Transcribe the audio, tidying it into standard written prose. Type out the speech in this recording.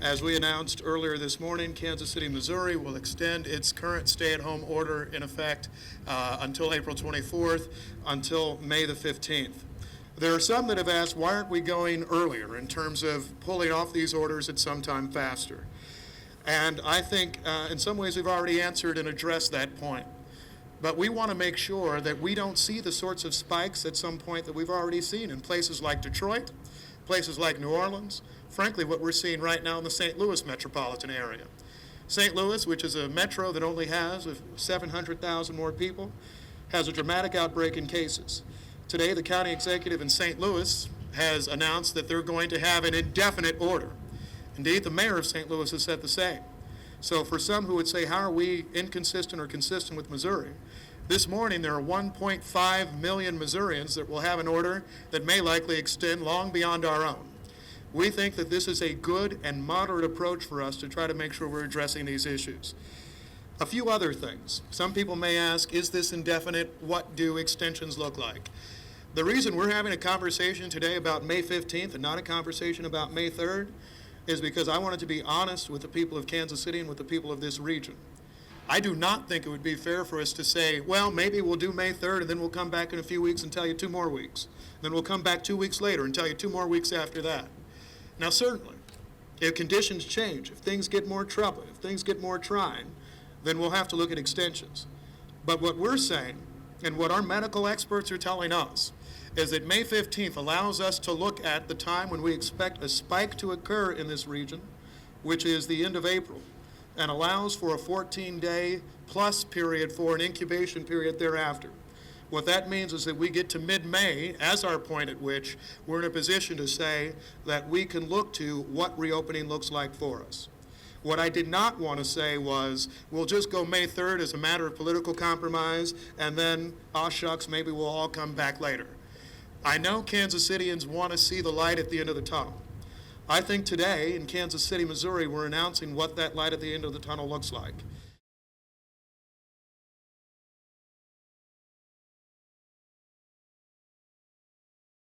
As we announced earlier this morning, Kansas City, Missouri will extend its current stay-at-home order in effect until April 24th, until May the 15th. There are some that have asked, why aren't we going earlier in terms of pulling off these orders at some time faster? And I think in some ways we've already answered and addressed that point. But we want to make sure that we don't see the sorts of spikes at some point that we've already seen in places like Detroit, places like New Orleans, frankly what we're seeing right now in the St. Louis metropolitan area. St. Louis, which is a metro that only has 700,000 more people, has a dramatic outbreak in cases. Today, the county executive in St. Louis has announced that they're going to have an indefinite order. Indeed, the mayor of St. Louis has said the same. So for some who would say, how are we inconsistent or consistent with Missouri? This morning, there are 1.5 million Missourians that will have an order that may likely extend long beyond our own. We think that this is a good and moderate approach for us to try to make sure we're addressing these issues. A few other things. Some people may ask, is this indefinite? What do extensions look like? The reason we're having a conversation today about May 15th and not a conversation about May 3rd is because I wanted to be honest with the people of Kansas City and with the people of this region. I do not think it would be fair for us to say, well, maybe we'll do May 3rd and then we'll come back in a few weeks and tell you 2 more weeks. Then we'll come back 2 weeks later and tell you 2 more weeks after that. Now, certainly, if conditions change, if things get more trouble, if things get more trying, then we'll have to look at extensions. But what we're saying, and what our medical experts are telling us, is that May 15th allows us to look at the time when we expect a spike to occur in this region, which is the end of April, and allows for a 14-day plus period for an incubation period thereafter. What that means is that we get to mid-May as our point at which we're in a position to say that we can look to what reopening looks like for us. What I did not want to say was, we'll just go May 3rd as a matter of political compromise, and then, aw shucks, maybe we'll all come back later. I know Kansas Cityans want to see the light at the end of the tunnel. I think today in Kansas City, Missouri, we're announcing what that light at the end of the tunnel looks like.